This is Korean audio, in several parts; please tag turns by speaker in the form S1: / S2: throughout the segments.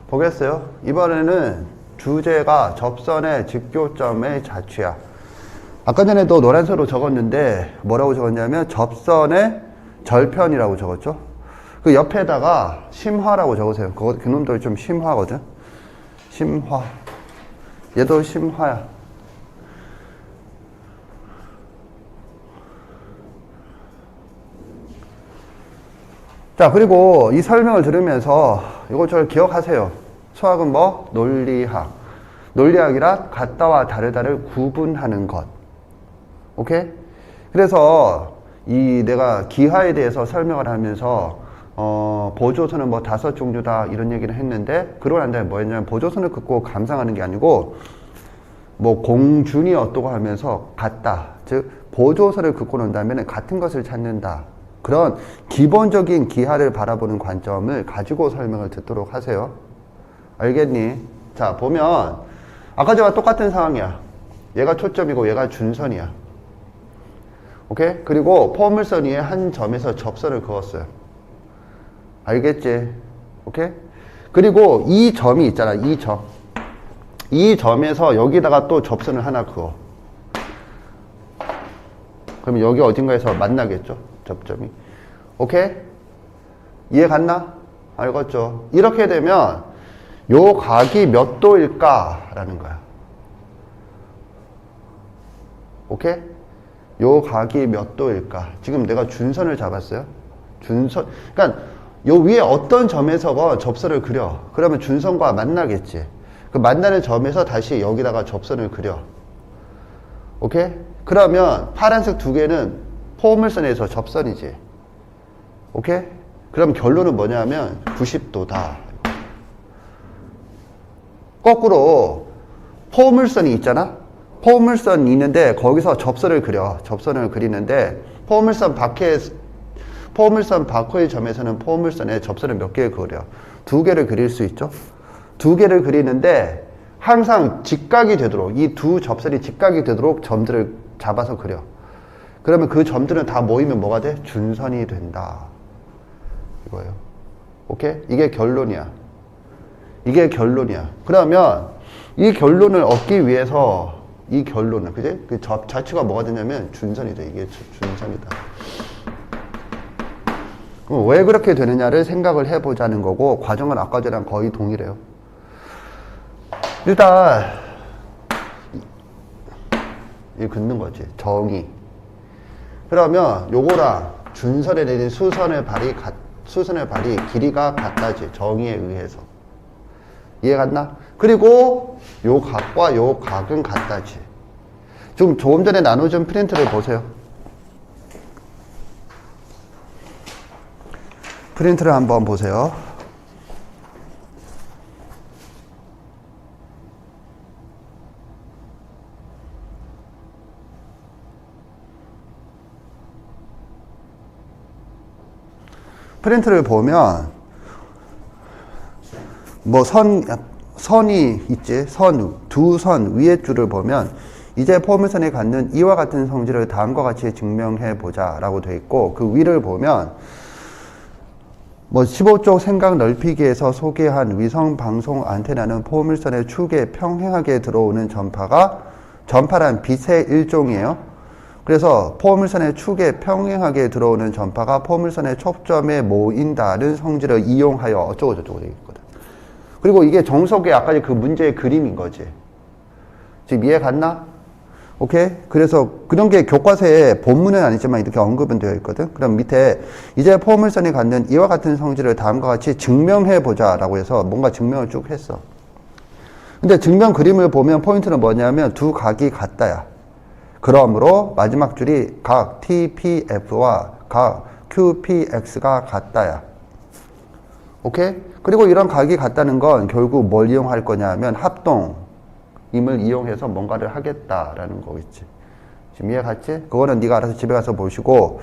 S1: 보겠어요? 이번에는 주제가 접선의 직교점의 자취야. 아까 전에도 노란색으로 적었는데 뭐라고 적었냐면 접선의 절편이라고 적었죠. 그 옆에다가 심화라고 적으세요. 그놈들 좀 심화거든. 심화. 얘도 심화야. 자, 그리고 이 설명을 들으면서 이거 잘 기억하세요. 수학은 뭐? 논리학. 논리학이란 같다와 다르다를 구분하는 것. 오케이? 그래서 내가 기하에 대해서 설명을 하면서 보조선은 뭐 5종류다 이런 얘기를 했는데, 그러고 난 다음에 뭐 했냐면 보조선을 긋고 감상하는 게 아니고 뭐 공준이 어떠고 하면서 같다. 즉 보조선을 긋고 난 다음에는 같은 것을 찾는다. 그런 기본적인 기하를 바라보는 관점을 가지고 설명을 듣도록 하세요. 알겠니? 자, 보면 아까 전과 똑같은 상황이야. 얘가 초점이고 얘가 준선이야. 오케이? 그리고 포물선 위에 한 점에서 접선을 그었어요. 알겠지? 오케이? 그리고 이 점이 있잖아. 이 점. 이 점에서 여기다가 또 접선을 하나 그어. 그러면 여기 어딘가에서 만나겠죠? 접점이. 오케이? 이해 갔나? 알겠죠? 이렇게 되면 요 각이 몇 도일까? 라는 거야. 오케이? 요 각이 몇 도일까? 지금 내가 준선을 잡았어요. 준선. 그러니까 요 위에 어떤 점에서 접선을 그려. 그러면 준선과 만나겠지. 그 만나는 점에서 다시 여기다가 접선을 그려. 오케이? 그러면 파란색 두 개는 포물선에서 접선이지. 오케이? 그럼 결론은 뭐냐면 90도다. 거꾸로 포물선이 있잖아? 포물선이 있는데 거기서 접선을 그려. 접선을 그리는데 포물선 밖의 점에서는 포물선에 접선을 몇 개 그려? 2개를 그릴 수 있죠? 2개를 그리는데 항상 직각이 되도록, 이 두 접선이 직각이 되도록 점들을 잡아서 그려. 그러면 그 점들은 다 모이면 뭐가 돼? 준선이 된다. 이거예요. 오케이? 이게 결론이야. 이게 결론이야. 그러면 이 결론을 얻기 위해서 이 결론은, 그지? 그 자취가 뭐가 되냐면 준선이 돼. 이게 준선이다. 왜 그렇게 되느냐를 생각을 해보자는 거고, 과정은 아까 전랑 거의 동일해요. 일단 이 긋는 거지. 정의. 그러면 요거랑 준선에 내린 수선의 발이 길이가 같다지. 정의에 의해서. 이해 갔나? 그리고 요 각과 요 각은 같다지. 지금 조금 전에 나눠준 프린트를 보세요. 프린트를 한번 보세요. 프린트를 보면 뭐 선이 있지. 두 선 위에 줄을 보면 이제 포물선이 갖는 이와 같은 성질을 다음과 같이 증명해 보자 라고 되어 있고, 그 위를 보면 뭐 15쪽 생각 넓히기에서 소개한 위성 방송 안테나는 포물선의 축에 평행하게 들어오는 전파란 빛의 일종이에요. 그래서 포물선의 축에 평행하게 들어오는 전파가 포물선의 초점에 모인다는 성질을 이용하여 어쩌고 저쩌고 되어 있거든. 그리고 이게 정석의 아까 그 문제의 그림인 거지. 지금 이해 갔나? 오케이? 그래서 그런 게 교과서에 본문은 아니지만 이렇게 언급은 되어 있거든. 그럼 밑에 이제 포물선이 갖는 이와 같은 성질을 다음과 같이 증명해 보자 라고 해서 뭔가 증명을 쭉 했어. 근데 증명 그림을 보면 포인트는 뭐냐면 두 각이 같다야. 그러므로 마지막 줄이 각 TPF와 각 QPX가 같다야. 오케이? 그리고 이런 각이 같다는 건 결국 뭘 이용할 거냐면 합동임을 이용해서 뭔가를 하겠다라는 거겠지. 지금 이해 갔지? 그거는 네가 알아서 집에 가서 보시고.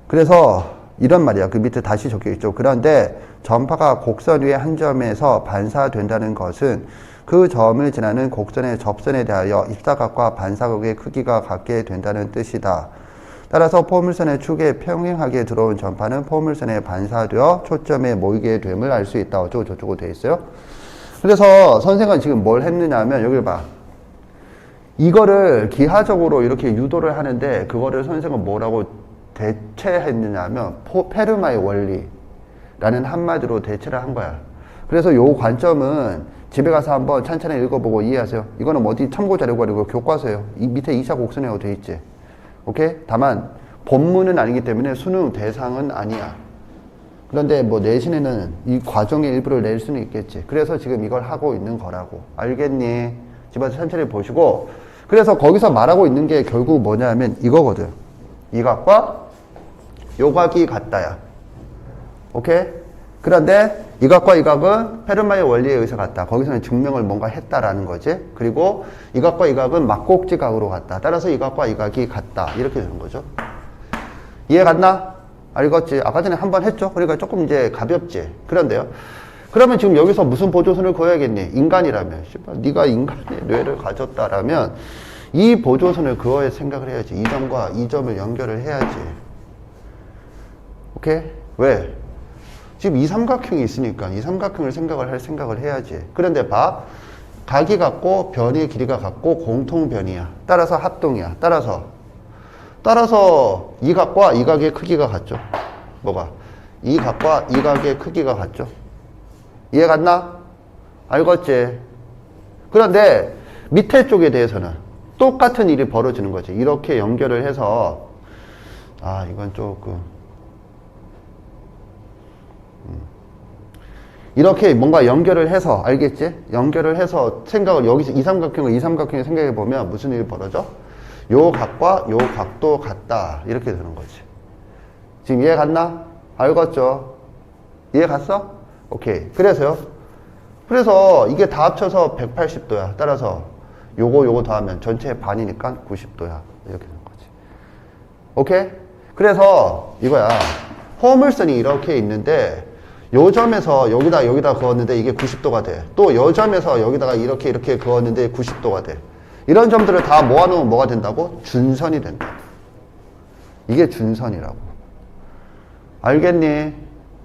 S1: 그래서 이런 말이야. 그 밑에 다시 적혀 있죠. 그런데 전파가 곡선 위의 한 점에서 반사된다는 것은 그 점을 지나는 곡선의 접선에 대하여 입사각과 반사각의 크기가 같게 된다는 뜻이다. 따라서 포물선의 축에 평행하게 들어온 전파는 포물선에 반사되어 초점에 모이게 됨을 알 수 있다. 어쩌고 저쩌고 돼 있어요. 그래서 선생은 지금 뭘 했느냐 하면 여기 봐. 이거를 기하적으로 이렇게 유도를 하는데 그거를 선생은 뭐라고 대체했느냐 하면 페르마의 원리라는 한마디로 대체를 한 거야. 그래서 요 관점은 집에 가서 한번 찬찬히 읽어보고 이해하세요. 이거는 어디 참고 자료가 아니고 교과서예요. 이 밑에 2차 곡선이라고 돼 있지. 오케이? 다만 본문은 아니기 때문에 수능 대상은 아니야. 그런데 뭐 내신에는 이 과정의 일부를 낼 수는 있겠지. 그래서 지금 이걸 하고 있는 거라고. 알겠니? 집에서 천천히 보시고. 그래서 거기서 말하고 있는 게 결국 뭐냐면 이거거든. 이 각과 요 각이 같다야. 오케이? 그런데 이 각과 이 각은 페르마의 원리에 의해서 같다. 거기서는 증명을 뭔가 했다라는 거지. 그리고 이 각과 이 각은 막곡지 각으로 같다. 따라서 이 각과 이 각이 같다. 이렇게 되는 거죠. 이해 갔나? 알겠지? 아까 전에 한 번 했죠? 그러니까 조금 이제 가볍지? 그런데요. 그러면 지금 여기서 무슨 보조선을 그어야겠니? 인간이라면. 네가 인간의 뇌를 가졌다라면 이 보조선을 그어야 생각을 해야지. 이 점과 이 점을 연결을 해야지. 오케이? 왜? 지금 이 삼각형이 있으니까 이 삼각형을 생각을 해야지. 그런데 봐. 각이 같고 변의 길이가 같고 공통변이야. 따라서 합동이야. 따라서 이 각과 이 각의 크기가 같죠. 뭐가? 이 각과 이 각의 크기가 같죠. 이해 갔나? 알겠지? 그런데 밑에 쪽에 대해서는 똑같은 일이 벌어지는 거지. 이렇게 연결을 해서 이건 조금 이렇게 뭔가 연결을 해서 알겠지? 연결을 해서 생각을 여기서 이 삼각형을 생각해 보면 무슨 일이 벌어져? 요 각과 요 각도 같다. 이렇게 되는 거지. 지금 이해 갔나? 알겠죠? 이해 갔어? 오케이. 그래서 이게 다 합쳐서 180도야. 따라서 요거 더하면 전체의 반이니까 90도야. 이렇게 되는 거지. 오케이? 그래서 이거야. 포물선이 이렇게 있는데 요 점에서 여기다 그었는데 이게 90도가 돼. 또 요 점에서 여기다가 이렇게 그었는데 90도가 돼. 이런 점들을 다 모아놓으면 뭐가 된다고? 준선이 된다. 이게 준선이라고. 알겠니?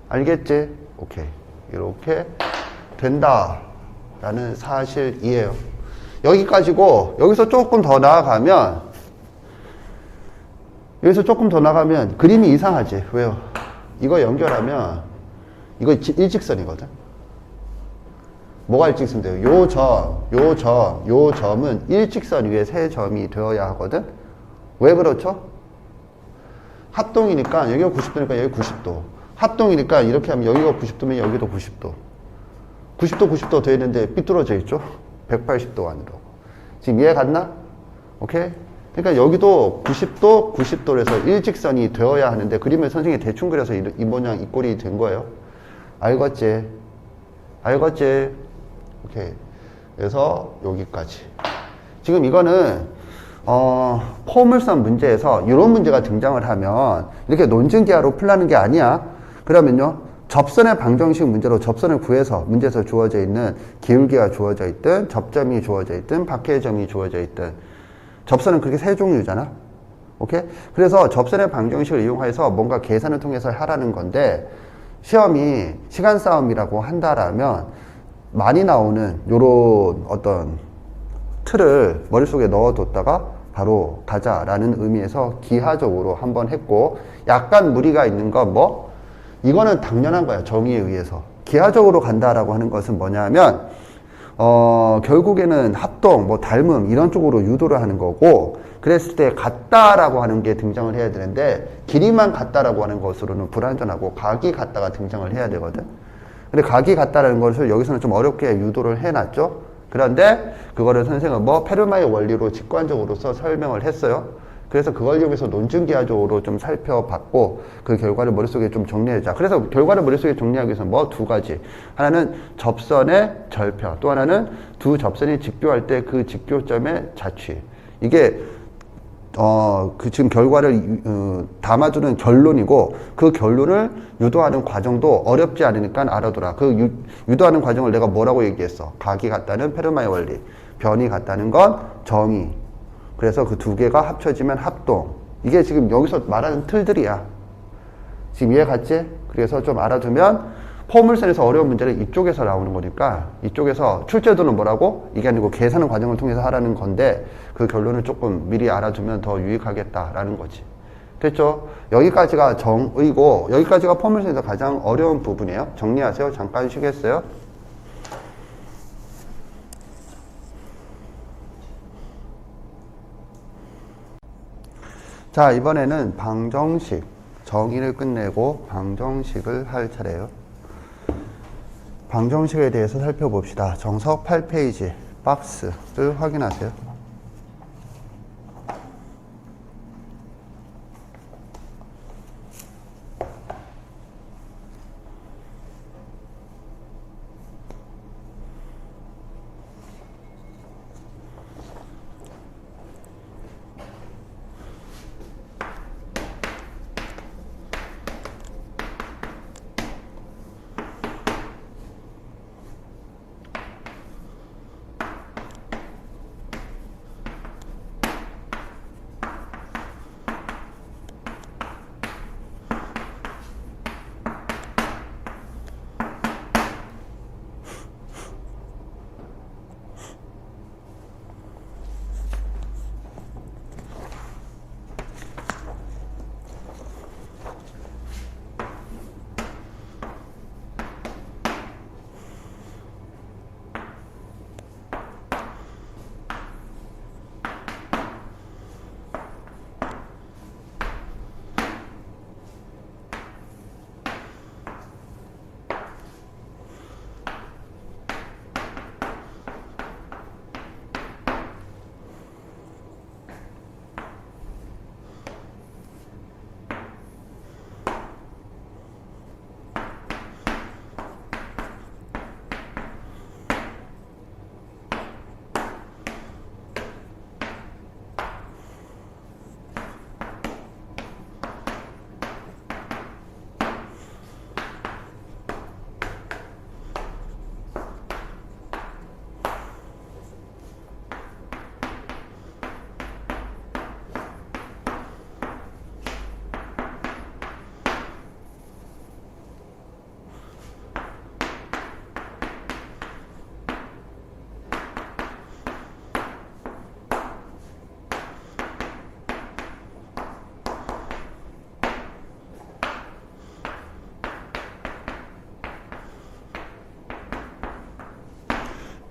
S1: 알겠지? 오케이. 이렇게 된다. 라는 사실이에요. 여기까지고, 여기서 조금 더 나아가면 그림이 이상하지. 왜요? 이거 연결하면, 이거 일직선이거든? 뭐가 일직선 돼요? 요 점은 일직선 위에 세 점이 되어야 하거든? 왜 그렇죠? 합동이니까, 여기가 90도니까 여기 90도. 합동이니까 이렇게 하면 여기가 90도면 여기도 90도. 90도 되는데 삐뚤어져 있죠? 180도 안으로. 지금 이해 갔나? 오케이? 그러니까 여기도 90도에서 일직선이 되어야 하는데 그림을 선생님이 대충 그려서 이 모양, 이 꼴이 된 거예요. 알겠지? 오케이. 그래서 여기까지. 지금 이거는 포물선 문제에서 이런 문제가 등장을 하면 이렇게 논증기하로 풀라는 게 아니야. 그러면요. 접선의 방정식 문제로 접선을 구해서 문제에서 주어져 있는 기울기가 주어져 있든 접점이 주어져 있든 박해의 점이 주어져 있든 접선은 그렇게 세 종류잖아. 오케이? 그래서 접선의 방정식을 이용해서 뭔가 계산을 통해서 하라는 건데 시험이 시간 싸움이라고 한다라면 많이 나오는 요런 어떤 틀을 머릿속에 넣어뒀다가 바로 가자라는 의미에서 기하적으로 한번 했고 약간 무리가 있는 건 뭐? 이거는 당연한 거야. 정의에 의해서. 기하적으로 간다라고 하는 것은 뭐냐면 결국에는 합동, 뭐 닮음 이런 쪽으로 유도를 하는 거고 그랬을 때 같다라고 하는 게 등장을 해야 되는데 길이만 같다라고 하는 것으로는 불완전하고 각이 같다가 등장을 해야 되거든. 근데 각이 같다라는 것을 여기서는 좀 어렵게 유도를 해놨죠. 그런데 그거를 선생은 뭐 페르마의 원리로 직관적으로서 설명을 했어요. 그래서 그걸 이용해서 논증기하적으로 좀 살펴봤고 그 결과를 머릿속에 좀 정리하자. 그래서 결과를 머릿속에 정리하기 위해서는 뭐 두 가지. 하나는 접선의 절표, 또 하나는 두 접선이 직교할 때 그 직교점의 자취. 이게 그 지금 결과를 담아주는 결론이고 그 결론을 유도하는 과정도 어렵지 않으니까 알아둬라. 그 유도하는 과정을 내가 뭐라고 얘기했어? 각이 같다는 페르마의 원리, 변이 같다는 건 정의. 그래서 그 두 개가 합쳐지면 합동. 이게 지금 여기서 말하는 틀들이야. 지금 이해 갔지? 그래서 좀 알아두면 포물선에서 어려운 문제는 이쪽에서 나오는 거니까 이쪽에서 출제도는 뭐라고? 이게 아니고 계산하는 과정을 통해서 하라는 건데 그 결론을 조금 미리 알아두면 더 유익하겠다라는 거지. 됐죠? 여기까지가 정의고 여기까지가 포물선에서 가장 어려운 부분이에요. 정리하세요. 잠깐 쉬겠어요. 자, 이번에는 방정식 정의를 끝내고 방정식을 할 차례예요. 방정식에 대해서 살펴봅시다. 정석 8페이지 박스를 확인하세요.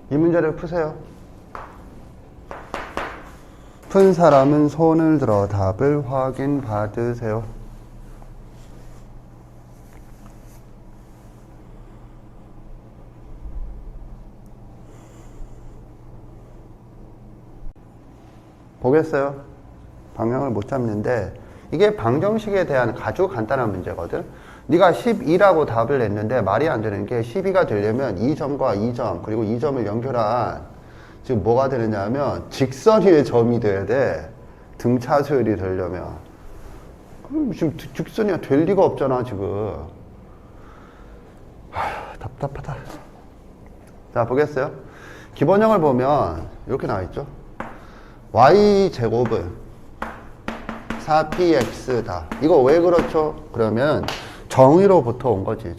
S1: 이 문제를 푸세요. 푼 사람은 손을 들어 답을 확인 받으세요. 보겠어요? 방향을 못 잡는데 이게 방정식에 대한 아주 간단한 문제거든. 네가 12라고 답을 냈는데 말이 안 되는 게 12가 되려면 이 점과 이 점 그리고 이 점을 연결한 지금 뭐가 되느냐 하면 직선 위의 점이 돼야 돼. 등차수열이 되려면. 그럼 지금 직선이 될 리가 없잖아 지금. 답답하다. 자, 보겠어요? 기본형을 보면 이렇게 나와 있죠. y제곱은 4px다. 이거 왜 그렇죠? 그러면 정의로부터 온 거지.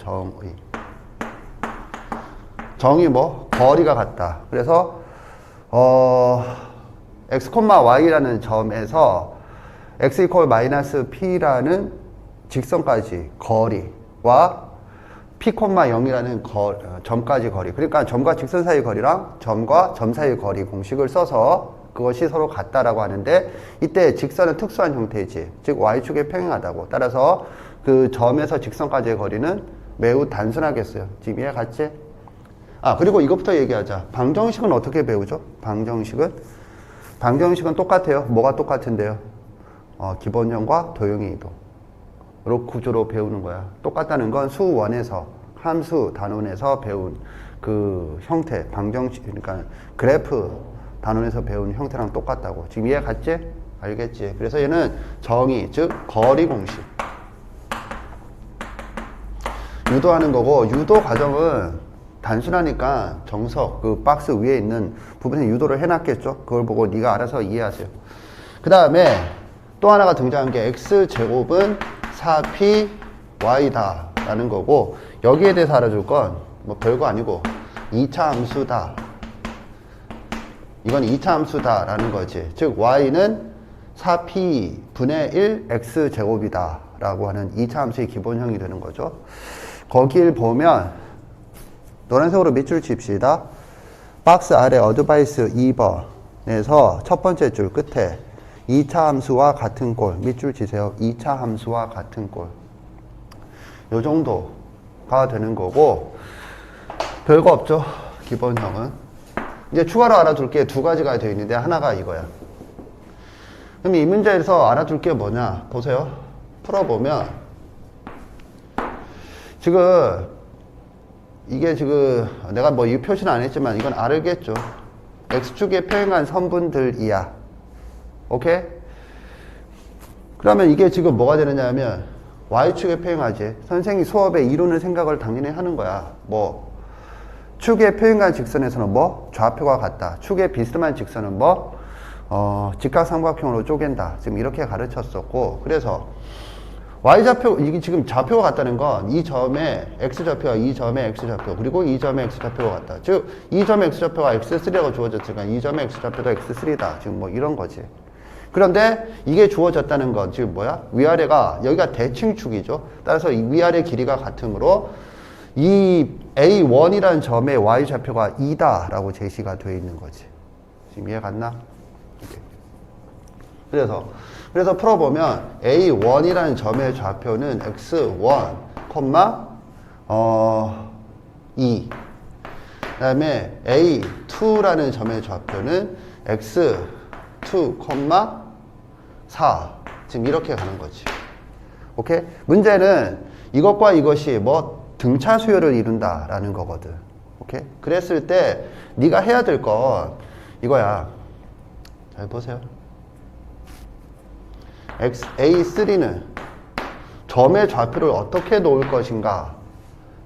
S1: 정의 뭐? 거리가 같다. 그래서 x, y라는 점에서 x 이퀄 마이너스 p라는 직선까지 거리와 p, 0이라는 점까지 거리. 그러니까 점과 직선 사이 거리랑 점과 점 사이 거리 공식을 써서 그것이 서로 같다라고 하는데 이때 직선은 특수한 형태이지. 즉 y축에 평행하다고. 따라서 그 점에서 직선까지의 거리는 매우 단순하겠어요. 지금 이해 갔지? 아, 그리고 이것부터 얘기하자. 방정식은 어떻게 배우죠? 방정식은 똑같아요. 뭐가 똑같은데요? 기본형과 도형의 이동. 로 구조로 배우는 거야. 똑같다는 건 수원에서 함수 단원에서 배운 그 형태, 방정식, 그러니까 그래프 단원에서 배운 형태랑 똑같다고. 지금 이해 갔지? 알겠지? 그래서 얘는 정의, 즉 거리 공식. 유도하는 거고, 유도 과정은 단순하니까 정석, 그 박스 위에 있는 부분에 유도를 해놨겠죠? 그걸 보고 네가 알아서 이해하세요. 그 다음에 또 하나가 등장한 게 x제곱은 4p y다 라는 거고, 여기에 대해서 알아줄 건 뭐 별거 아니고 2차 함수다. 이건 2차 함수다 라는 거지. 즉 y는 4p 분의 1 x제곱이다 라고 하는 2차 함수의 기본형이 되는 거죠. 거길 보면 노란색으로 밑줄 칩시다. 박스 아래 어드바이스 2번에서 첫 번째 줄 끝에 2차 함수와 같은 꼴 밑줄 치세요. 2차 함수와 같은 꼴 요 정도가 되는 거고 별거 없죠. 기본형은 이제 추가로 알아둘 게 두 가지가 되어 있는데 하나가 이거야. 그럼 이 문제에서 알아둘 게 뭐냐 보세요. 풀어보면 지금 이게 지금 내가 뭐 이 표시는 안 했지만 이건 알겠죠. x축에 평행한 선분들이야. 오케이? 그러면 이게 지금 뭐가 되느냐 하면 y축에 평행하지. 선생님이 수업에 이루는 생각을 당연히 하는 거야. 뭐 축에 평행한 직선에서는 뭐 좌표가 같다. 축에 비스듬한 직선은 뭐 직각삼각형으로 쪼갠다. 지금 이렇게 가르쳤었고, 그래서 y좌표, 이게 지금 좌표가 같다는 건 이 점의 x좌표와 이 점의 x좌표, 그리고 이 점의 x좌표가 같다. 즉 이 점의 x좌표가 x3라고 주어졌으니까 이 점의 x좌표도 x3다. 지금 뭐 이런 거지. 그런데 이게 주어졌다는 건 지금 뭐야? 위아래가 여기가 대칭축이죠. 따라서 이 위아래 길이가 같으므로 이 A1이라는 점의 y좌표가 2다 라고 제시가 되어 있는 거지. 지금 이해 갔나? 이렇게. 그래서 풀어보면 A1이라는 점의 좌표는 x1, 2. 그 다음에 A2라는 점의 좌표는 x2, 4. 지금 이렇게 가는 거지. 오케이? 문제는 이것과 이것이 뭐 등차 수열을 이룬다라는 거거든. 오케이? 그랬을 때 네가 해야 될 건 이거야. 잘 보세요. A3는 점의 좌표를 어떻게 놓을 것인가.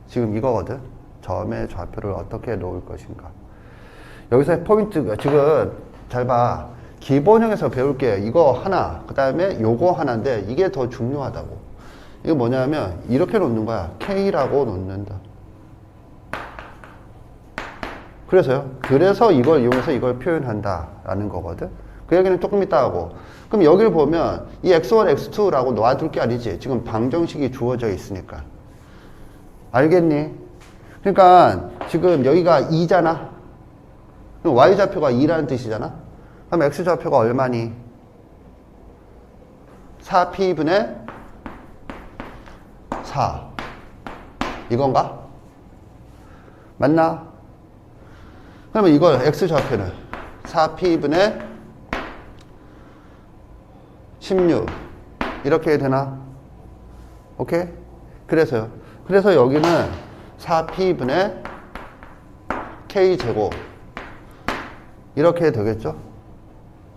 S1: 지금 이거거든. 점의 좌표를 어떻게 놓을 것인가. 여기서 포인트가 지금 잘 봐. 기본형에서 배울 게 이거 하나, 그 다음에 요거 하나인데 이게 더 중요하다고. 이거 뭐냐면 이렇게 놓는 거야. K라고 놓는다. 그래서 이걸 이용해서 이걸 표현한다 라는 거거든. 그 얘기는 조금 이따 하고. 그럼 여기를 보면 이 x1, x2라고 놔둘 게 아니지. 지금 방정식이 주어져 있으니까. 알겠니? 그러니까 지금 여기가 2잖아. 그럼 y좌표가 2라는 뜻이잖아. 그럼 x좌표가 얼마니? 4p분의 4. 이건가? 맞나? 그러면 이걸 x좌표는 4p분의 16 이렇게 되나? 오케이? 그래서 여기는 4p분의 k제곱 이렇게 되겠죠?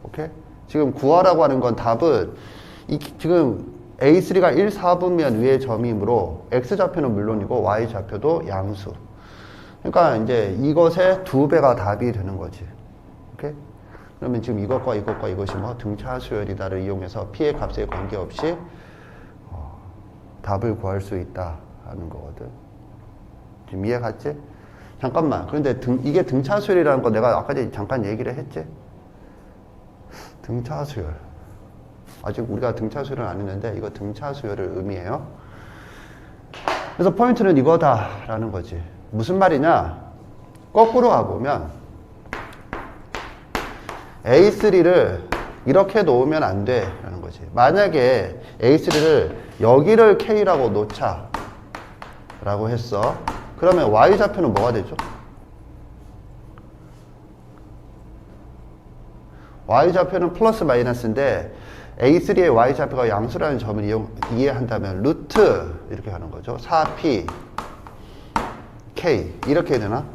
S1: 오케이? 지금 구하라고 하는 건 답은 지금 A3가 1, 4분면 위의 점이므로 x좌표는 물론이고 y좌표도 양수. 그러니까 이제 이것의 2배가 답이 되는 거지. 오케이? 그러면 지금 이것과 이것이 뭐 등차 수열이다를 이용해서 p의 값에 관계없이 답을 구할 수 있다라는 거거든. 지금 이해 갔지? 잠깐만. 그런데 이게 등차 수열이라는 거 내가 아까 전에 잠깐 얘기를 했지? 등차 수열. 아직 우리가 등차 수열을 안 했는데 이거 등차 수열을 의미해요. 그래서 포인트는 이거다라는 거지. 무슨 말이냐? 거꾸로 가보면 A3를 이렇게 놓으면 안 돼 라는 거지. 만약에 A3를 여기를 K라고 놓자 라고 했어. 그러면 Y좌표는 뭐가 되죠? Y좌표는 플러스 마이너스인데 A3의 Y좌표가 양수라는 점을 이해한다면 루트 이렇게 하는 거죠. 4P K 이렇게 되나?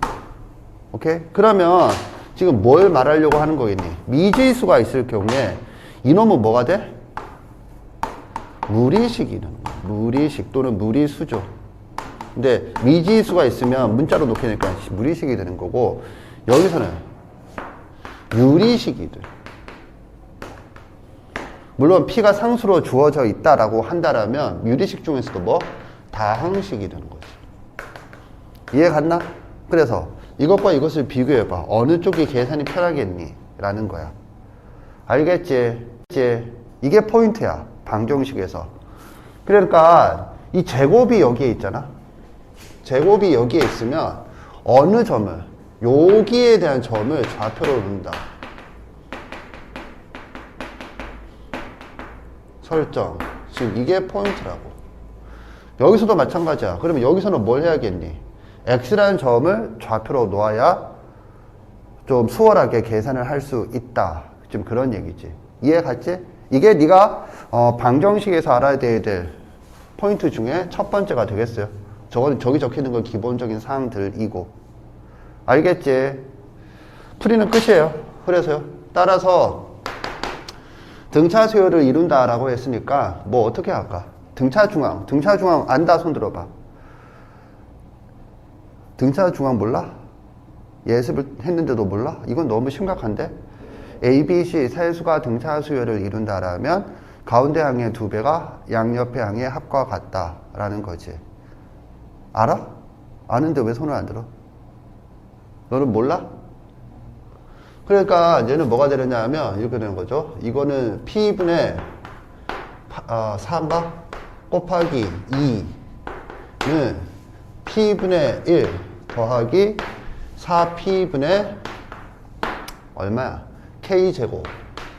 S1: 오케이? 그러면 지금 뭘 말하려고 하는 거겠니? 미지수가 있을 경우에 이놈은 뭐가 돼? 무리식이 되는 거야. 무리식 또는 무리수죠. 근데 미지수가 있으면 문자로 놓기니까 무리식이 되는 거고, 여기서는 유리식이 돼. 물론 P가 상수로 주어져 있다라고 한다라면 유리식 중에서도 뭐 다항식이 되는 거지. 이해 갔나? 그래서 이것과 이것을 비교해봐. 어느 쪽이 계산이 편하겠니? 라는 거야. 알겠지? 이게 포인트야. 방정식에서. 그러니까 이 제곱이 여기에 있잖아. 제곱이 여기에 있으면 어느 점을, 여기에 대한 점을 좌표로 놓는다. 설정. 지금 이게 포인트라고. 여기서도 마찬가지야. 그러면 여기서는 뭘 해야겠니? x라는 점을 좌표로 놓아야 좀 수월하게 계산을 할 수 있다. 지금 그런 얘기지. 이해 갔지? 이게 네가 방정식에서 알아야 될 포인트 중에 첫 번째가 되겠어요. 저기 적혀있는 건 기본적인 사항들이고. 알겠지? 풀이는 끝이에요. 그래서요. 따라서 등차 수열을 이룬다라고 했으니까 뭐 어떻게 할까? 등차 중앙 안다. 손 들어봐. 등차 중앙 몰라? 예습을 했는데도 몰라? 이건 너무 심각한데? A, B, C 세 수가 등차 수열을 이룬다라면 가운데 항의 2배가 양옆의 항의 합과 같다라는 거지. 알아? 아는데 왜 손을 안 들어? 너는 몰라? 그러니까 얘는 뭐가 되느냐 하면 이렇게 되는 거죠. 이거는 P분의 3바 곱하기 2는 P분의 1 더하기 4P분의 얼마야? K제곱.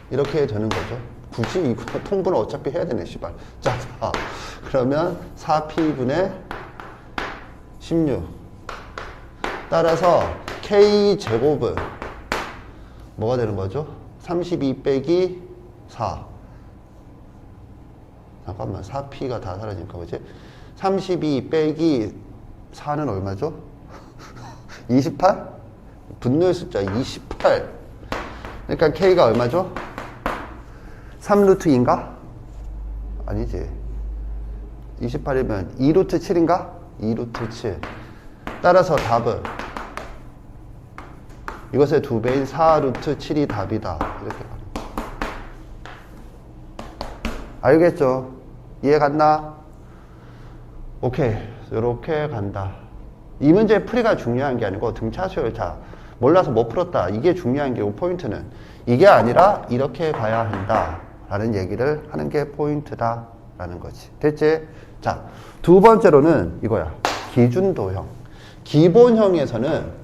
S1: 이렇게 되는 거죠. 굳이 이거 통분을 어차피 해야 되네, 씨발. 자, 그러면 4P분의 16. 따라서 K제곱은 뭐가 되는 거죠? 32 빼기 4. 잠깐만, 4P가 다 사라지니까, 그지? 32 빼기 4는 얼마죠? 28? 분노의 숫자 28. 그러니까 K가 얼마죠? 3루트인가? 아니지. 28이면 2루트 7인가? 2루트 7. 따라서 답은 이것의 2배인 4루트 7이 답이다. 이렇게 가는 거야. 알겠죠? 이해 갔나? 오케이. 이렇게 간다. 이 문제 풀이가 중요한 게 아니고 등차 수열 자 몰라서 못 풀었다. 이게 중요한 게 포인트는 이게 아니라 이렇게 가야 한다. 라는 얘기를 하는 게 포인트다. 라는 거지. 됐지? 자, 두 번째로는 이거야. 기준도형. 기본형에서는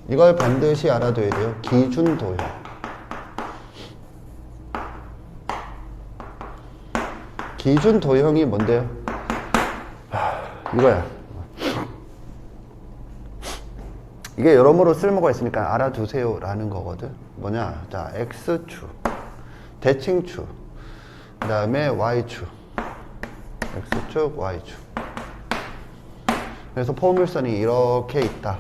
S1: 이걸 반드시 알아둬야 돼요. 기준도형. 기준도형이 뭔데요? 이거야. 이게 여러모로 쓸모가 있으니까 알아두세요 라는 거거든. 뭐냐? 자, X축, 대칭축, 그 다음에 Y축. X축, Y축. 그래서 포물선이 이렇게 있다.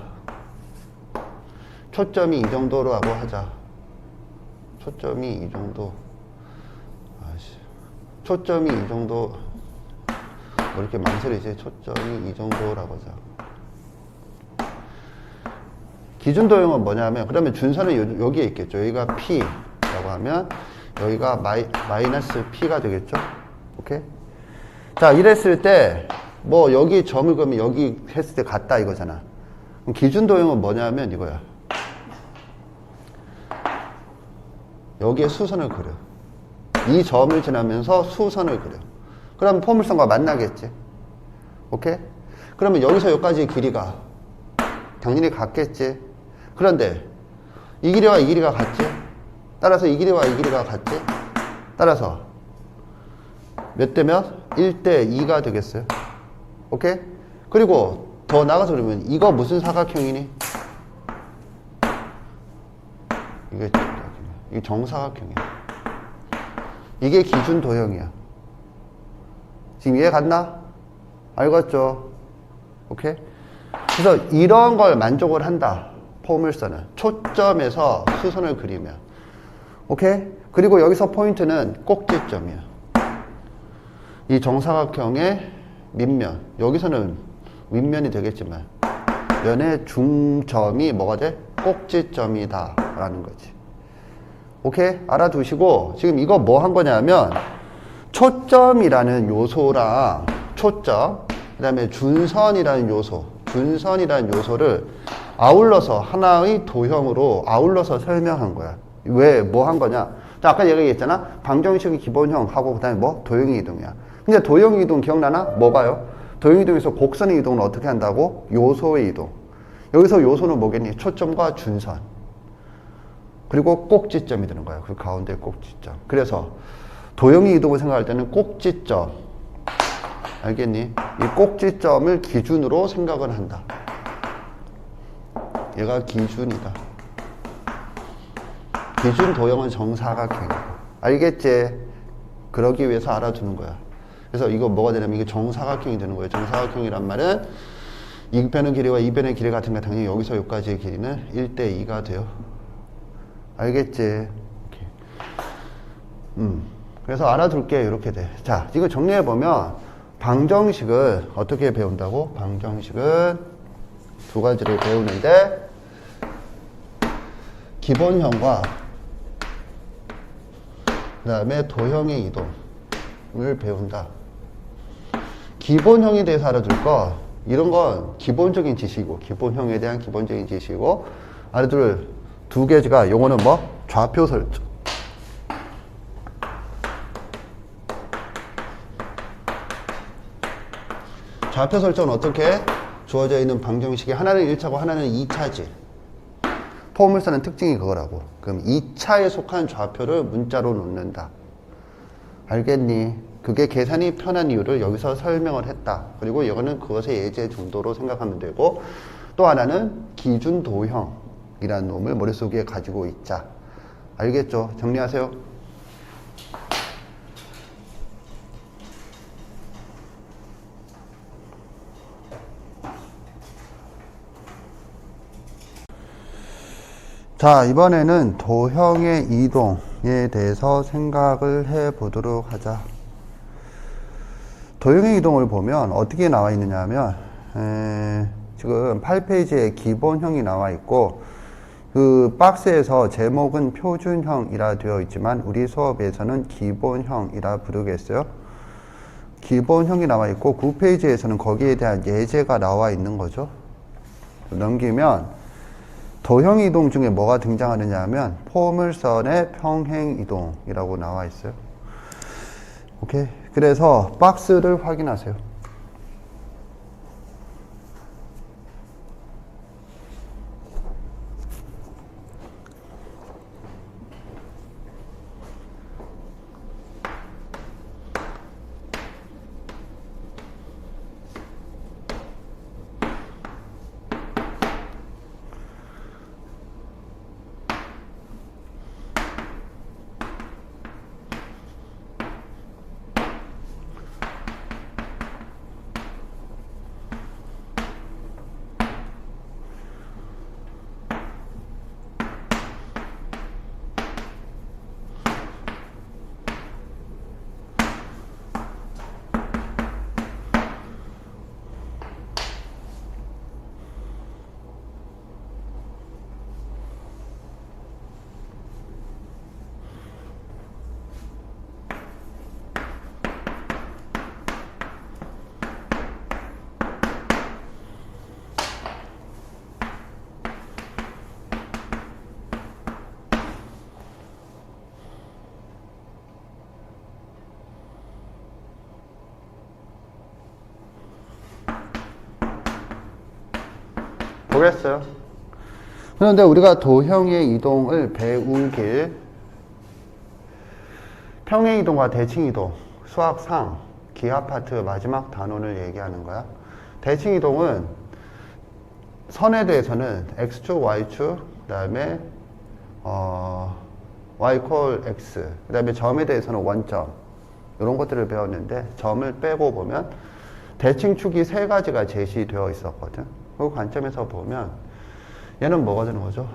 S1: 초점이 이 정도라고 하자. 초점이 이 정도. 초점이 이 정도. 뭐 이렇게 망설이지? 초점이 이 정도라고 하자. 기준도형은 뭐냐면, 그러면 준선은 여기에 있겠죠. 여기가 P라고 하면, 여기가 마이너스 P가 되겠죠. 오케이? 자, 이랬을 때, 뭐, 여기 점을 그으면 여기 했을 때 같다 이거잖아. 그럼 기준도형은 뭐냐면 이거야. 여기에 수선을 그려. 이 점을 지나면서 수선을 그려. 그럼 포물선과 만나겠지. 오케이? 그러면 여기서 여기까지 길이가 당연히 같겠지. 그런데 이 길이와 이 길이가 같지. 따라서 이 길이와 이 길이가 같지. 따라서 몇 대 몇? 1대 2가 되겠어요. 오케이? 그리고 더 나가서 그러면 이거 무슨 사각형이니? 이게 정사각형이야. 이게 기준 도형이야. 지금 이해 갔나? 알겠죠? 오케이? 그래서 이런 걸 만족을 한다. 포물선은 초점에서 수선을 그리면. 오케이? 그리고 여기서 포인트는 꼭지점이야. 이 정사각형의 밑면, 여기서는 윗면이 되겠지만 면의 중점이 뭐가 돼? 꼭지점이다 라는 거지. 오케이? 알아두시고, 지금 이거 뭐 한 거냐면 초점이라는 요소랑 초점, 그 다음에 준선이라는 요소를 아울러서 하나의 도형으로 아울러서 설명한 거야. 왜, 뭐 한 거냐? 아까 얘기했잖아. 방정식의 기본형하고 그 다음에 뭐? 도형의 이동이야. 근데 도형의 이동 기억나나? 뭐가요? 도형의 이동에서 곡선의 이동은 어떻게 한다고? 요소의 이동. 여기서 요소는 뭐겠니? 초점과 준선. 그리고 꼭지점이 되는 거야. 그 가운데 꼭지점. 그래서 도형의 이동을 생각할 때는 꼭지점. 알겠니? 이 꼭지점을 기준으로 생각을 한다. 얘가 기준이다. 기준 도형은 정사각형이고. 알겠지? 그러기 위해서 알아두는 거야. 그래서 이거 뭐가 되냐면 이게 정사각형이 되는 거예요. 정사각형이란 말은 이 변의 길이와 이 변의 길이 같은 게 당연히 여기서 여기까지의 길이는 1대2가 돼요. 알겠지? 그래서 알아둘게. 이렇게 돼. 자, 이거 정리해보면 방정식을 어떻게 배운다고? 방정식은 두 가지를 배우는데 기본형과 그 다음에 도형의 이동을 배운다. 기본형에 대해서 알아둘 거 이런 건 기본적인 지식이고 기본형에 대한 기본적인 지식이고 알아둘 두 개가 요거는 뭐? 좌표 설정. 좌표 설정은 어떻게? 주어져 있는 방정식이 하나는 1차고 하나는 2차지. 포물선의 특징이 그거라고. 그럼 2차에 속한 좌표를 문자로 놓는다. 알겠니? 그게 계산이 편한 이유를 여기서 설명을 했다. 그리고 이거는 그것의 예제 정도로 생각하면 되고 또 하나는 기준 도형이라는 놈을 머릿속에 가지고 있자. 알겠죠? 정리하세요. 자, 이번에는 도형의 이동에 대해서 생각을 해 보도록 하자. 도형의 이동을 보면 어떻게 나와 있느냐 하면 지금 8페이지에 기본형이 나와 있고 그 박스에서 제목은 표준형이라 되어 있지만 우리 수업에서는 기본형이라 부르겠어요. 기본형이 나와 있고 9페이지에서는 거기에 대한 예제가 나와 있는 거죠. 넘기면 도형 이동 중에 뭐가 등장하느냐 하면 포물선의 평행 이동이라고 나와 있어요. 오케이. 그래서 박스를 확인하세요. 보겠어요. 그런데 우리가 도형의 이동을 배우길 평행 이동과 대칭 이동 수학상 기하 파트 마지막 단원을 얘기하는 거야. 대칭 이동은 선에 대해서는 x축, y축, 그 다음에 y 콜 x, 그 다음에 점에 대해서는 원점 이런 것들을 배웠는데 점을 빼고 보면 대칭축이 세 가지가 제시되어 있었거든. 그 관점에서 보면 얘는 뭐가 되는 거죠?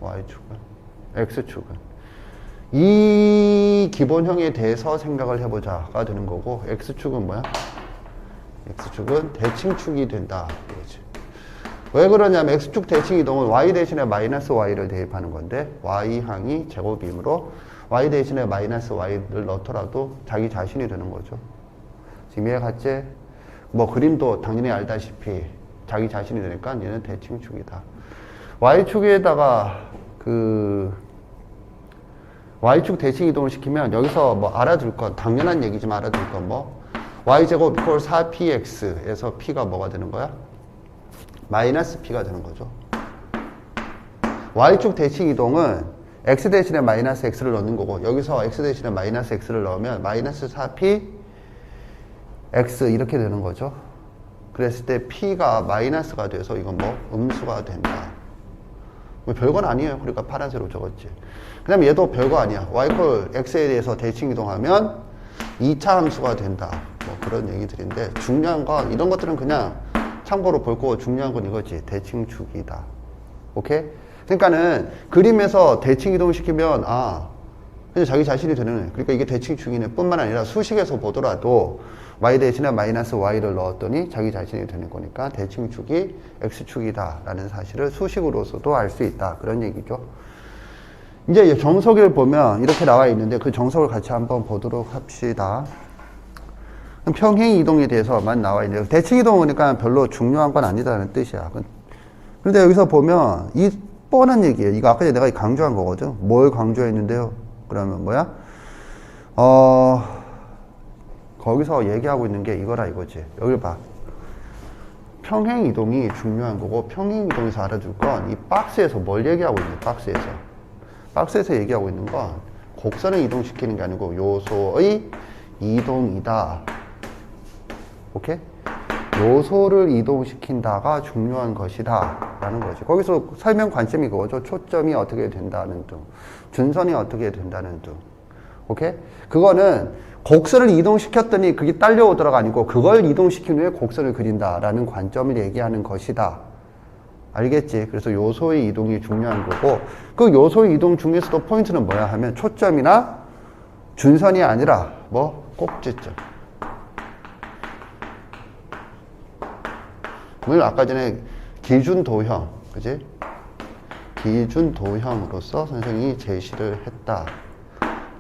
S1: y축은, x축은. 이 기본형에 대해서 생각을 해보자가 되는 거고 x축은 뭐야? x축은 대칭축이 된다. 이거지. 왜 그러냐면 x축 대칭 이동은 y 대신에 마이너스 y를 대입하는 건데 y항이 제곱이므로 y 대신에 마이너스 y를 넣더라도 자기 자신이 되는 거죠. 지금 이해 갔지? 뭐 그림도 당연히 알다시피 자기 자신이 되니까 얘는 대칭축이다. Y축에다가 그 Y축 대칭 이동을 시키면 여기서 뭐 알아둘 건 당연한 얘기지만 알아둘 건 뭐 Y제곱 이퀄 4px에서 p가 뭐가 되는 거야? 마이너스 p가 되는 거죠. Y축 대칭 이동은 x 대신에 마이너스 x를 넣는 거고 여기서 x 대신에 마이너스 x를 넣으면 마이너스 4p x 이렇게 되는 거죠. 그랬을 때 p가 마이너스가 돼서 이건 뭐 음수가 된다. 뭐 별건 아니에요. 그러니까 파란색으로 적었지. 그 다음에 얘도 별거 아니야. y 콜 x에 대해서 대칭 이동하면 2차 함수가 된다. 뭐 그런 얘기들인데 중요한 건 이런 것들은 그냥 참고로 볼 거고 중요한 건 이거지. 대칭축이다. 오케이? 그러니까는 그림에서 대칭 이동을 시키면 그냥 자기 자신이 되는 그러니까 이게 대칭축이네 뿐만 아니라 수식에서 보더라도 y 대신에 마이너스 y를 넣었더니 자기 자신이 되는 거니까 대칭축이 x축이다 라는 사실을 수식으로서도 알 수 있다 그런 얘기죠. 이제 정석을 보면 이렇게 나와 있는데 그 정석을 같이 한번 보도록 합시다. 평행 이동에 대해서만 나와 있는데 대칭 이동이니까 별로 중요한 건 아니다라는 뜻이야. 그런데 여기서 보면 이 뻔한 얘기예요. 이거 아까 내가 강조한 거거든. 뭘 강조했는데요? 그러면 뭐야? 거기서 얘기하고 있는 게 이거라 이거지. 여기 봐. 평행 이동이 중요한 거고 평행 이동에서 알아둘 건 이 박스에서 뭘 얘기하고 있는 박스에서. 박스에서 얘기하고 있는 건 곡선을 이동시키는 게 아니고 요소의 이동이다. 오케이? 요소를 이동시킨다가 중요한 것이다 라는 거지. 거기서 설명 관점이 그거죠. 초점이 어떻게 된다는 등 준선이 어떻게 된다는 등. 오케이? 그거는 곡선을 이동시켰더니 그게 딸려오더라가 아니고 그걸 이동시킨 후에 곡선을 그린다라는 관점을 얘기하는 것이다. 알겠지? 그래서 요소의 이동이 중요한 거고 그 요소의 이동 중에서도 포인트는 뭐야 하면 초점이나 준선이 아니라 뭐 꼭지점. 물 아까 전에 기준 도형, 그지? 기준 도형으로서 선생님이 제시를 했다.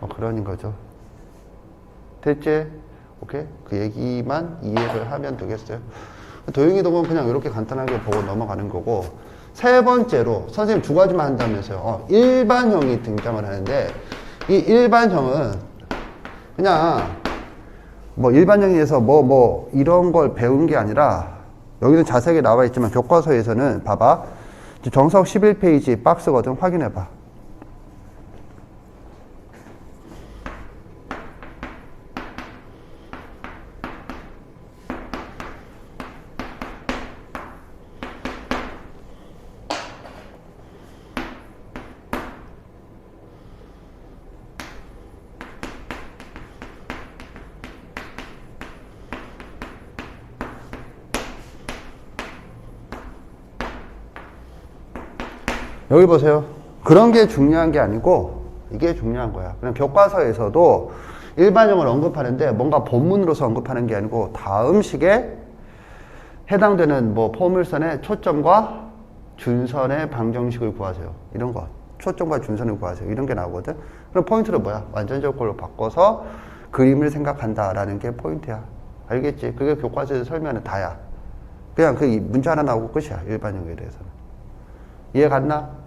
S1: 뭐 그런 거죠. 됐지? 오케이? 그 얘기만 이해를 하면 되겠어요. 도형이동은 그냥 이렇게 간단하게 보고 넘어가는 거고 세 번째로 선생님 두 가지만 한다면서요. 일반형이 등장을 하는데 이 일반형은 그냥 뭐 일반형에서 뭐 이런 걸 배운 게 아니라 여기는 자세하게 나와 있지만 교과서에서는 봐봐. 정석 11페이지 박스거든. 확인해봐. 여기 보세요. 그런 게 중요한 게 아니고 이게 중요한 거야. 그냥 교과서에서도 일반형을 언급하는데 뭔가 본문으로서 언급하는 게 아니고 다음 식에 해당되는 뭐 포물선의 초점과 준선의 방정식을 구하세요. 이런 거. 초점과 준선을 구하세요. 이런 게 나오거든. 그럼 포인트는 뭐야? 완전적 걸로 바꿔서 그림을 생각한다라는 게 포인트야. 알겠지? 그게 교과서에서 설명하는 다야. 그냥 그 문자 하나 나오고 끝이야. 일반형에 대해서는. 이해 갔나?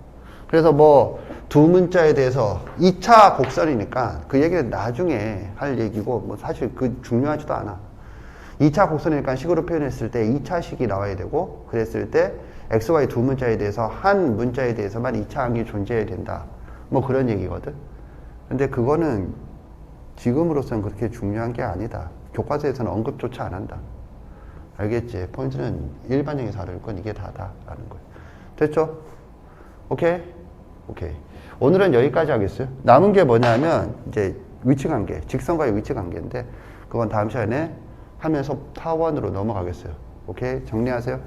S1: 그래서 뭐 두 문자에 대해서 2차 곡선이니까 그 얘기는 나중에 할 얘기고 뭐 사실 그 중요하지도 않아. 2차 곡선이니까 식으로 표현했을 때 2차 식이 나와야 되고 그랬을 때 XY 두 문자에 대해서 한 문자에 대해서만 2차 항이 존재해야 된다. 뭐 그런 얘기거든. 근데 그거는 지금으로서는 그렇게 중요한 게 아니다. 교과서에서는 언급조차 안 한다. 알겠지? 포인트는 일반형에서 알을 건 이게 다다라는 거예요. 됐죠? 오케이? 오케이. 오늘은 여기까지 하겠어요. 남은 게 뭐냐면, 이제 위치 관계, 직선과의 위치 관계인데, 그건 다음 시간에 하면서 타원으로 넘어가겠어요. 오케이? 정리하세요.